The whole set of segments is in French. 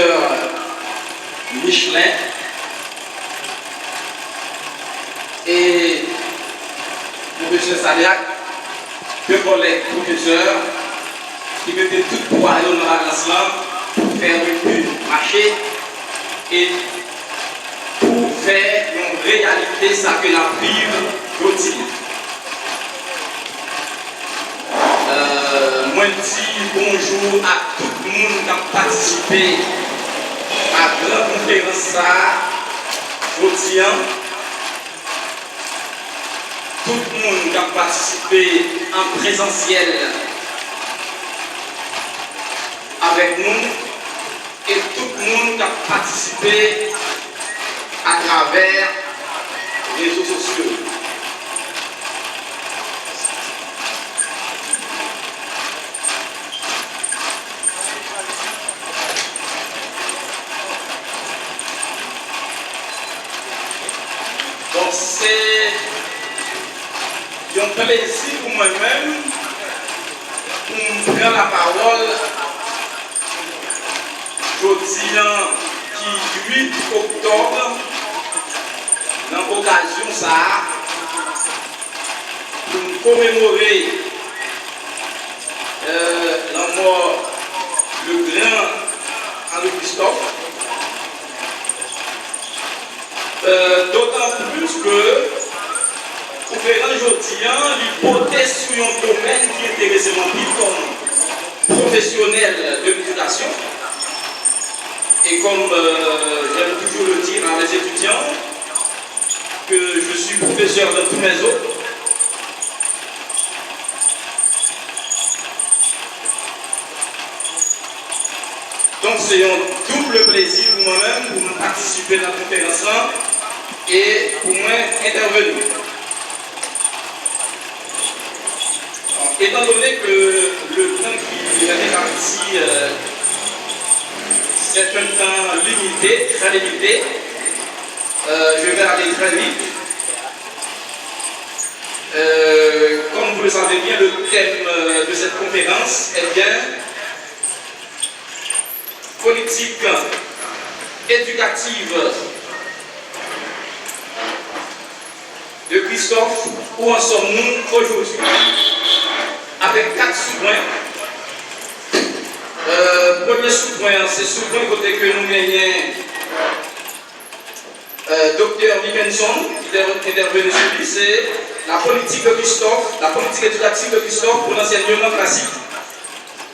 professeur Michelin et professeur Saliac, deux collègues professeurs qui mettaient tout pour aller dans la classe là pour faire une marché et pour faire une réalité ça que la vive quotidienne. Moi je dis bonjour à tout le monde qui a participé à la grande conférence aujourd'hui. Tout le monde qui a participé en présentiel avec nous et tout le monde qui a participé à travers les réseaux sociaux. Donc c'est un plaisir pour moi-même pour me prendre la parole aujourd'hui qui 8 octobre dans l'occasion ça pour commémorer la mort le grand Henri Christophe. D'autant plus que pour faire aujourd'hui, l'hypothèse sur un domaine qui intéresse mon vie comme professionnel de l'éducation. Et comme j'aime toujours le dire à mes étudiants, que je suis professeur dans tous mes autres. Donc c'est un double plaisir pour moi-même pour participer à la conférence et pour moi intervenir. Étant donné que le temps qui est réparti, c'est un temps limité, très limité, je vais aller très vite. Comme vous le savez bien, le thème de cette conférence est bien politique éducative de Christophe. Où en sommes-nous aujourd'hui? Avec 4 sous-points. Premier sous-point, c'est sous-point côté que nous gagnons Dr. Dickinson qui est intervenu sur lui, c'est la politique de Christophe, la politique éducative de Christophe pour l'enseignement classique.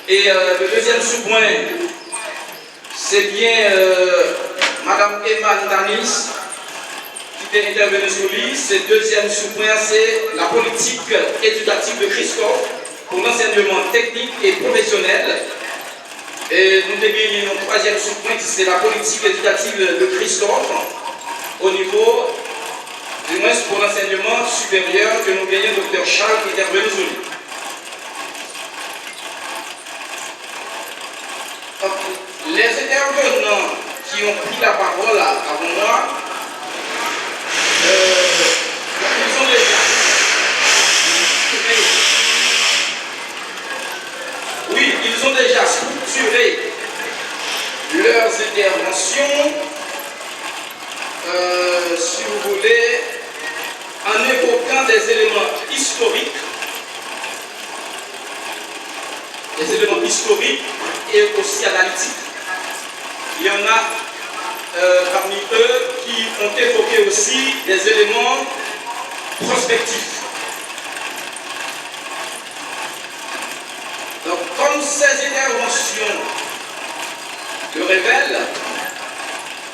Et le deuxième sous-point, c'est bien Madame Emma Danis qui est intervenue sur lui. Ce deuxième sous-point, c'est la politique éducative de Christophe pour l'enseignement technique et professionnel. Et nous avons un troisième sous-point qui c'est la politique éducative de Christophe au niveau, du moins pour l'enseignement supérieur, que nous gagnons Dr. Charles qui est intervenu sur lui. Les intervenants qui ont pris la parole avant moi, ils ont déjà structuré leurs interventions, si vous voulez, en évoquant des éléments historiques et aussi analytiques. Il y en a parmi eux qui ont évoqué aussi des éléments prospectifs. Donc, comme ces interventions le révèlent,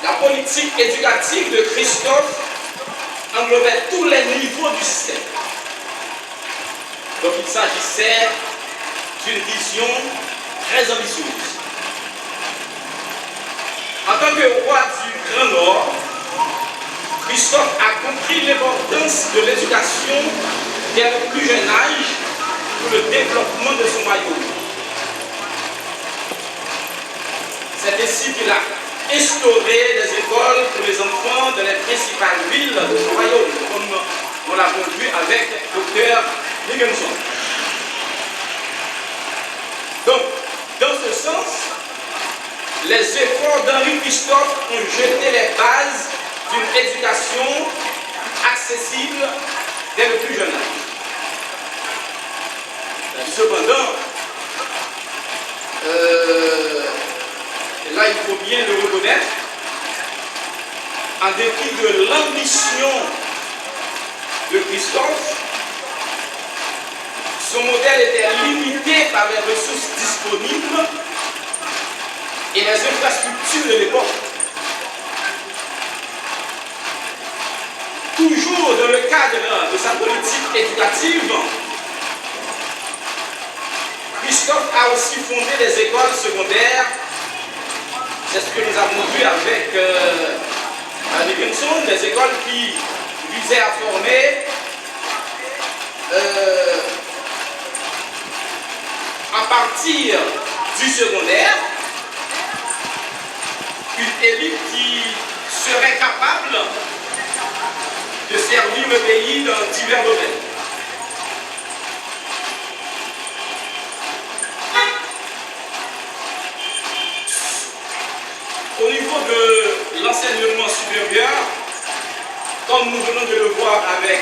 la politique éducative de Christophe englobait tous les niveaux du système. Donc, il s'agissait d'une vision très ambitieuse. En tant que roi du Grand Nord, Christophe a compris l'importance de l'éducation dès le plus jeune âge pour le développement de son royaume. C'est ainsi qu'il a instauré des écoles pour les enfants dans les principales villes de son royaume, comme on l'a vu avec Dr. Dickinson. Donc, dans ce sens, les efforts d'Henri Christophe ont jeté les bases d'une éducation accessible dès le plus jeune âge. Cependant, là il faut bien le reconnaître, en dépit de l'ambition de Christophe, son modèle était limité par les ressources disponibles et les infrastructures de l'époque. Toujours dans le cadre de sa politique éducative, Christophe a aussi fondé des écoles secondaires. C'est ce que nous avons vu avec Nicholson, des écoles qui visaient à former à partir du secondaire une élite qui serait capable de servir le pays dans divers domaines. Au niveau de l'enseignement supérieur, comme nous venons de le voir avec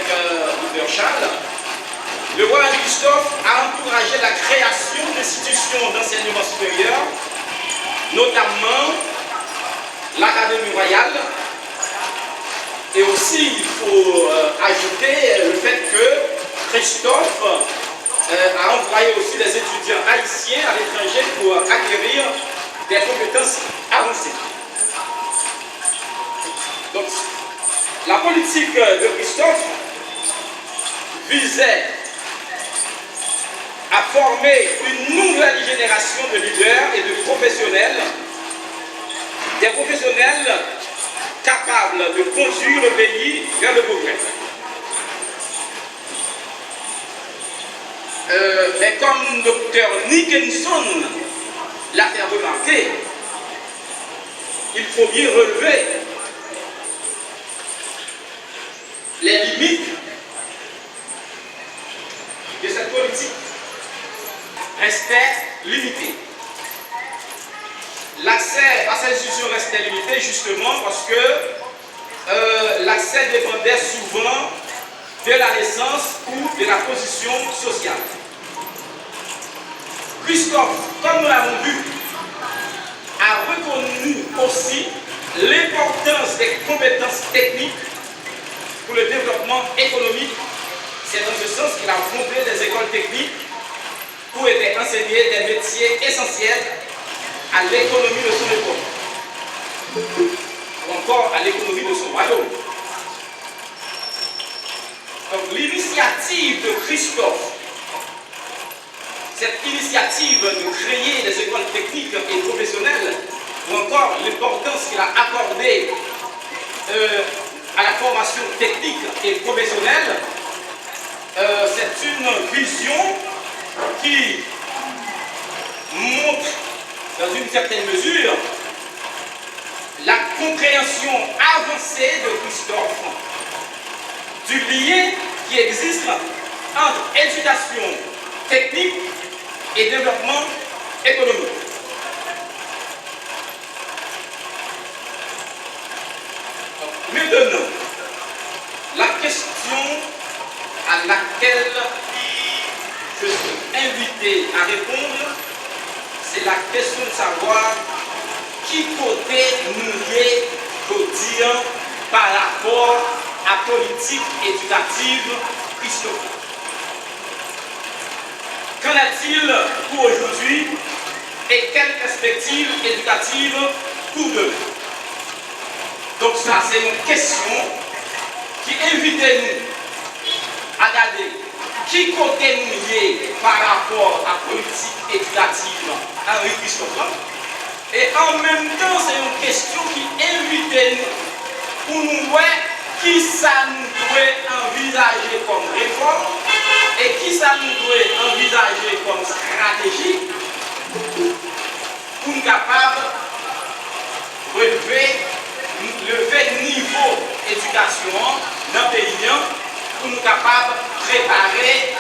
Charles, le roi Christophe a encouragé la création d'institutions d'enseignement supérieur, notamment l'Académie royale. Et aussi, il faut ajouter le fait que Christophe a envoyé aussi des étudiants haïtiens à l'étranger pour acquérir des compétences avancées. Donc, la politique de Christophe visait à former une nouvelle génération de leaders et de professionnels, des professionnels capables de conduire le pays vers le progrès. Mais comme Dr Nicholson l'a fait remarquer, il faut bien relever les limites de cette politique. Restait limité. L'accès à ces institutions restait limité justement parce que l'accès dépendait souvent de la naissance ou de la position sociale. Christophe, comme nous l'avons vu, a reconnu aussi l'importance des compétences techniques pour le développement économique. C'est dans ce sens qu'il a fondé des écoles techniques où étaient enseignés des métiers essentiels à l'économie de son époque, ou encore à l'économie de son royaume. Donc l'initiative de Christophe, cette initiative de créer des écoles techniques et professionnelles, ou encore l'importance qu'il a accordée à la formation technique et professionnelle, c'est une vision qui montre dans une certaine mesure la compréhension avancée de Christophe du lien qui existe entre éducation technique et développement économique. Maintenant, la question à laquelle je suis invité à répondre, c'est la question de savoir qui côté nous est quotidien par rapport à la politique éducative Christophe. Qu'en est-il pour aujourd'hui et quelles perspectives éducatives pour demain? Donc ça, c'est une question qui invite nous à regarder qui côté nous est par rapport à la politique éducative Henri Christophe. Et en même temps, c'est une question qui invite nous pour nous voir qui ça nous doit envisager comme réforme et qui ça nous doit envisager comme stratégie pour nous capables de lever niveau éducation dans le pays pour nous capables de préparer